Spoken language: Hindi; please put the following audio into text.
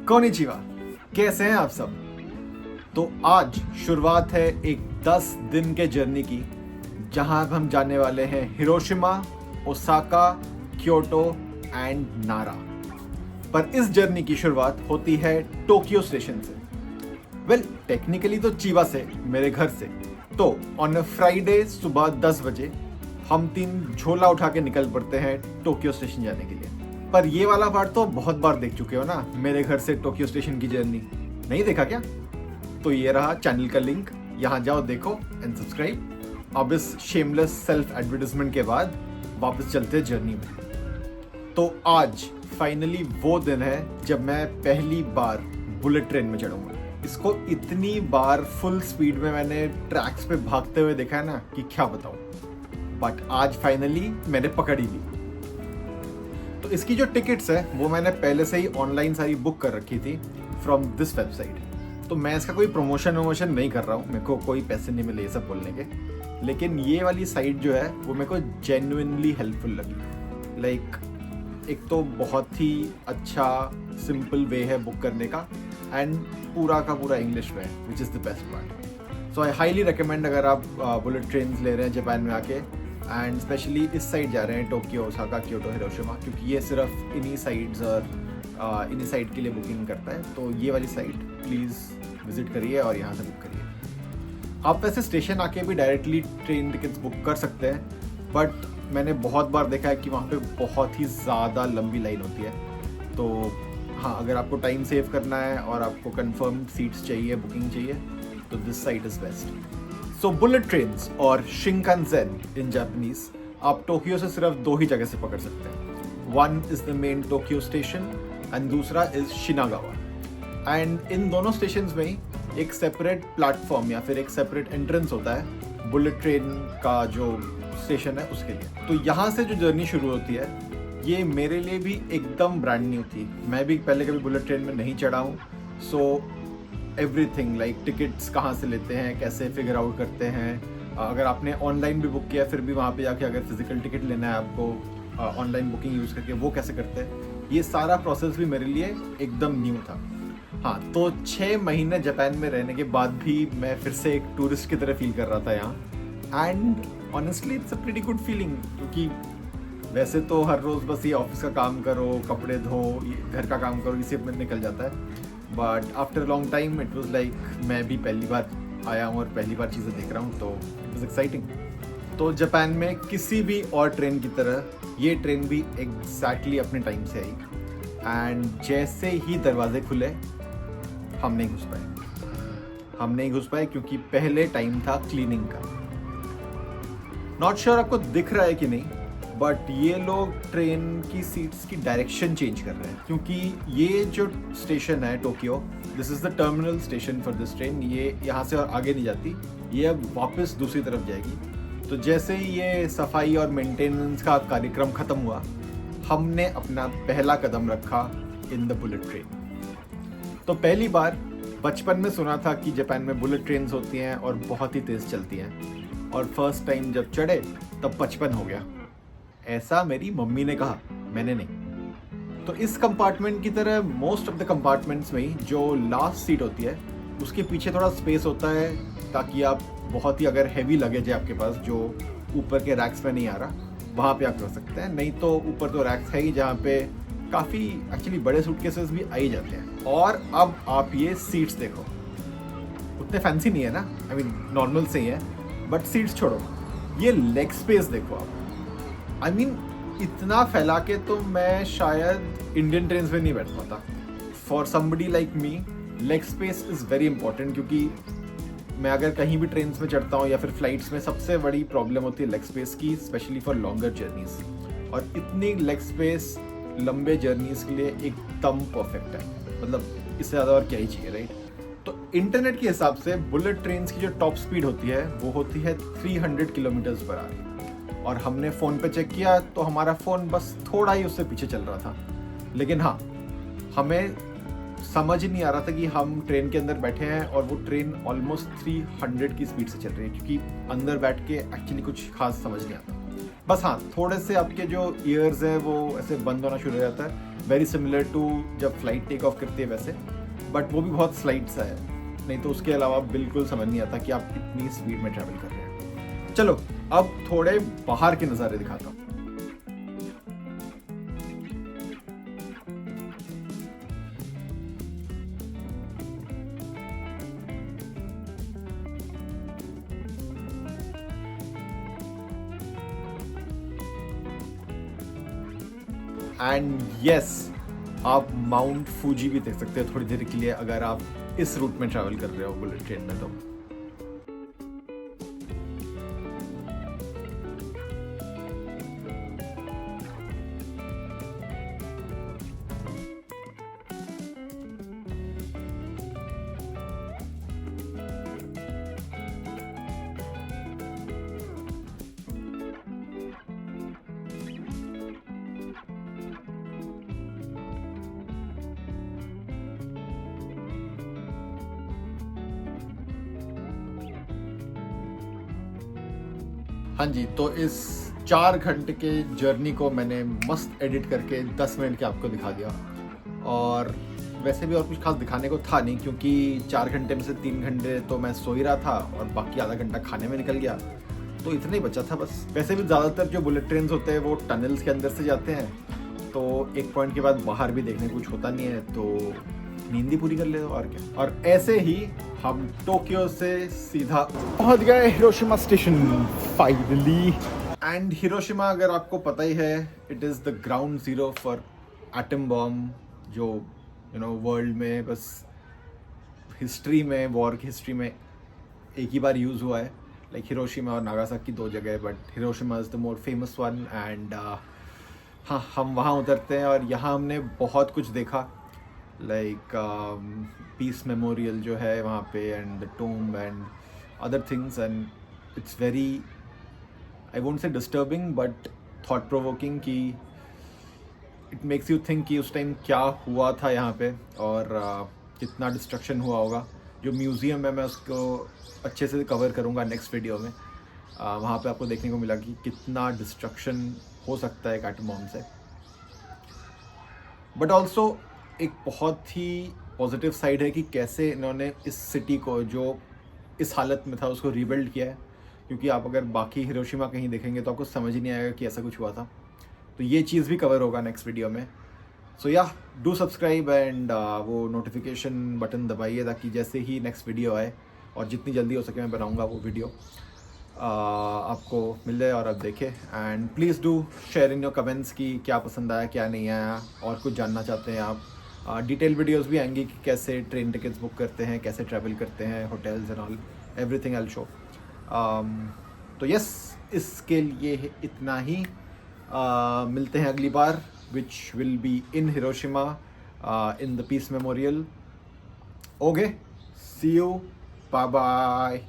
कोनिचिवा, कैसे हैं आप सब। तो आज शुरुआत है एक 10 दिन के जर्नी की, जहां हम जाने वाले हैं हिरोशिमा, ओसाका, क्योटो एंड नारा। पर इस जर्नी की शुरुआत होती है टोक्यो स्टेशन से। वेल, टेक्निकली तो चिबा से, मेरे घर से। तो ऑन अ फ्राइडे सुबह 10 बजे हम तीन झोला उठा के निकल पड़ते हैं टोक्यो स्टेशन जाने के लिए। पर ये वाला पार्ट तो बहुत बार देख चुके हो ना, मेरे घर से टोक्यो स्टेशन की जर्नी। नहीं देखा क्या? तो ये रहा चैनल का लिंक, यहाँ जाओ, देखो एंड सब्सक्राइब। अब इस शेमलेस सेल्फ एडवर्टाइजमेंट के बाद वापस चलते हैं जर्नी में। तो आज फाइनली वो दिन है जब मैं पहली बार बुलेट ट्रेन में चढ़ूंगा। इसको इतनी बार फुल स्पीड में मैंने ट्रैक्स पे भागते हुए देखा है ना कि क्या बताऊं, बट आज फाइनली मैंने पकड़ ही ली। तो इसकी जो टिकट्स है वो मैंने पहले से ही ऑनलाइन सारी बुक कर रखी थी फ्रॉम दिस वेबसाइट। तो मैं इसका कोई प्रमोशन नहीं कर रहा हूँ, मेरे को कोई पैसे नहीं मिले ये सब बोलने के। लेकिन ये वाली साइट जो है वो मेरे को जेन्युइनली हेल्पफुल लगी। लाइक एक तो बहुत ही अच्छा सिंपल वे है बुक करने का, एंड पूरा का पूरा इंग्लिश में, which is the best part. So I highly recommend अगर आप बुलेट ट्रेन ले रहे हैं जापान में आके, एंड स्पेशली इस साइड जा रहे हैं, टोक्यो, ओसाका, क्योटो, हिरोशिमा, क्योंकि ये सिर्फ इन्हीं साइड्स और इन्हीं साइड के लिए बुकिंग करता है। तो ये वाली साइट प्लीज़ विजिट करिए और यहाँ से बुक करिए। आप वैसे स्टेशन आके भी डायरेक्टली ट्रेन टिकट्स बुक कर सकते हैं, बट मैंने बहुत बार देखा है कि वहाँ पे बहुत ही ज़्यादा लंबी लाइन होती है। तो हाँ, अगर आपको टाइम सेव करना है और आपको कंफर्म सीट्स चाहिए, बुकिंग चाहिए, तो this site is best. So bullet trains और शिंकानसेन इन जापानीज आप टोक्यो से सिर्फ 2 ही जगह से पकड़ सकते हैं। One is the main Tokyo station and दूसरा इज़ शिनागावा। एंड इन दोनों स्टेशंस में ही एक सेपरेट प्लेटफॉर्म या फिर एक सेपरेट एंट्रेंस होता है बुलेट ट्रेन का जो स्टेशन है उसके लिए। तो यहाँ से जो जर्नी शुरू होती है ये मेरे लिए भी एकदम ब्रांड न्यू थी। मैं भी पहले कभी बुलेट ट्रेन में नहीं चढ़ा हूँ। सो एवरीथिंग लाइक टिकट्स कहाँ से लेते हैं, कैसे फिगर आउट करते हैं, अगर आपने ऑनलाइन भी बुक किया फिर भी वहाँ पे जाके अगर फिजिकल टिकट लेना है आपको ऑनलाइन बुकिंग यूज़ करके, वो कैसे करते हैं, ये सारा प्रोसेस भी मेरे लिए एकदम न्यू था। हाँ, तो 6 महीने जापान में रहने के बाद भी मैं फिर से एक टूरिस्ट की तरह फील कर रहा था यहाँ। And honestly it's a pretty good feeling, क्योंकि वैसे तो हर रोज़ बस ये ऑफिस का काम करो, कपड़े धो, घर का काम करो, इसी में निकल जाता है। But after long time it was like मैं भी पहली बार आया हूँ और पहली बार चीज़ें देख रहा हूँ, तो इट वॉज एक्साइटिंग। तो जापान में किसी भी और ट्रेन की तरह ये ट्रेन भी एग्जैक्टली अपने टाइम से आई। एंड जैसे ही दरवाजे खुले हम नहीं घुस पाए क्योंकि पहले टाइम था क्लीनिंग का। नॉट श्योर आपको दिख रहा है कि नहीं, बट ये लोग ट्रेन की सीट्स की डायरेक्शन चेंज कर रहे हैं, क्योंकि ये जो स्टेशन है Tokyo, this is the terminal station for this train. ये यहाँ से और आगे नहीं जाती, ये अब वापस दूसरी तरफ जाएगी। तो जैसे ही ये सफाई और मेंटेनेंस का कार्यक्रम ख़त्म हुआ, हमने अपना पहला कदम रखा इन द बुलेट ट्रेन। तो पहली बार बचपन में सुना था कि जापान में बुलेट ट्रेन्स होती हैं और बहुत ही तेज़ चलती हैं, और फर्स्ट टाइम जब चढ़े तब 55 हो गया। ऐसा मेरी मम्मी ने कहा, मैंने नहीं। तो इस कंपार्टमेंट की तरह मोस्ट ऑफ द कंपार्टमेंट्स में ही जो लास्ट सीट होती है उसके पीछे थोड़ा स्पेस होता है, ताकि आप बहुत ही अगर हैवी लगेज है आपके पास जो ऊपर के रैक्स में नहीं आ रहा, वहाँ पे आप रख सकते हैं। नहीं तो ऊपर तो रैक्स है ही जहाँ पे काफ़ी एक्चुअली बड़े सूटकेसेस भी आ ही जाते हैं। और अब आप ये सीट्स देखो, उतने फैंसी नहीं है ना, आई मीन नॉर्मल से ही है, बट सीट्स छोड़ो, ये लेग स्पेस देखो आप। आई मीन इतना फैला के तो मैं शायद इंडियन ट्रेन में नहीं बैठ पाता। For somebody like me leg space is very important, क्योंकि मैं अगर कहीं भी ट्रेन में चढ़ता हूँ या फिर फ्लाइट्स में, सबसे बड़ी प्रॉब्लम होती है लेग स्पेस की, स्पेशली फॉर लॉन्गर जर्नीज। और इतनी लेग स्पेस लंबे जर्नीज के लिए एकदम परफेक्ट है, मतलब इससे ज़्यादा और क्या ही चाहिए, राइट। तो इंटरनेट के हिसाब से बुलेट ट्रेन की जो टॉप स्पीड होती है वो होती है 300 किलोमीटर्स पर आवर। और हमने फ़ोन पे चेक किया तो हमारा फ़ोन बस थोड़ा ही उससे पीछे चल रहा था। लेकिन हाँ, हमें समझ ही नहीं आ रहा था कि हम ट्रेन के अंदर बैठे हैं और वो ट्रेन ऑलमोस्ट 300 की स्पीड से चल रही है, क्योंकि अंदर बैठ के एक्चुअली कुछ खास समझ नहीं आता। बस हाँ, थोड़े से आपके जो ईयर्स है वो ऐसे बंद होना शुरू हो जाता है, वेरी सिमिलर टू जब फ्लाइट टेक ऑफ करती है वैसे, बट वो भी बहुत स्लाइड सा है, नहीं तो उसके अलावा बिल्कुल समझ नहीं आता कि आप इतनी स्पीड में ट्रैवल कर रहे हैं। चलो अब थोड़े बाहर के नज़ारे दिखाता हूँ। एंड यस, आप माउंट फूजी भी देख सकते हैं थोड़ी देर के लिए अगर आप इस रूट में ट्रैवल कर रहे हो बुलेट ट्रेन में तो। हाँ जी, तो इस 4 घंटे के जर्नी को मैंने मस्त एडिट करके 10 मिनट के आपको दिखा दिया। और वैसे भी और कुछ खास दिखाने को था नहीं, क्योंकि 4 घंटे में से 3 घंटे तो मैं सो ही रहा था और बाकी आधा घंटा खाने में निकल गया, तो इतना ही बचा था बस। वैसे भी ज़्यादातर जो बुलेट ट्रेन होते हैं वो टनल्स के अंदर से जाते हैं, तो एक पॉइंट के बाद बाहर भी देखने कुछ होता नहीं है, तो नींद ही पूरी कर ले और क्या। और ऐसे ही हम टोक्यो से सीधा पहुंच गए Hiroshima station finally. And Hiroshima अगर आपको पता ही है, it is the ground zero for atom bomb, जो वर्ल्ड में बस हिस्ट्री में, वॉर की हिस्ट्री में एक ही बार यूज़ हुआ है। लाइक हिरोशिमा और नागासाकी 2 जगह, but Hiroshima is the more famous one. And हाँ, हम वहाँ उतरते हैं और यहाँ हमने बहुत कुछ देखा, लाइक पीस मेमोरियल जो है वहाँ पे, and the टूम and other things. And it's very, I won't say disturbing but thought provoking, कि इट मेक्स यू थिंक कि उस टाइम क्या हुआ था यहाँ पे और कितना डिस्ट्रक्शन हुआ होगा। जो म्यूज़ियम है मैं उसको अच्छे से कवर करूँगा नेक्स्ट वीडियो में। वहाँ पे आपको देखने को मिला कि कितना डिस्ट्रक्शन हो सकता है एक एटम बॉम्ब से। बट ऑल्सो एक बहुत ही पॉजिटिव साइड है कि कैसे इन्होंने इस सिटी को, जो इस हालत में था, उसको रीबिल्ड किया है। क्योंकि आप अगर बाकी हिरोशिमा कहीं देखेंगे तो आपको समझ ही नहीं आएगा कि ऐसा कुछ हुआ था। तो ये चीज़ भी कवर होगा नेक्स्ट वीडियो में। सो या, डू सब्सक्राइब एंड वो नोटिफिकेशन बटन दबाइए, ताकि जैसे ही नेक्स्ट वीडियो आए और जितनी जल्दी हो सके मैं बनाऊँगा वो वीडियो, आपको मिल जाए और आप देखें। And please do share in your comments कि क्या पसंद आया, क्या नहीं आया, और कुछ जानना चाहते हैं आप। डिटेल वीडियोस भी आएंगी कि कैसे ट्रेन टिकट्स बुक करते हैं, कैसे ट्रैवल करते हैं, hotels and all, everything I will show. तो यस, इसके लिए इतना ही। मिलते हैं अगली बार, which will be in Hiroshima in the peace memorial. Okay, see you, bye bye.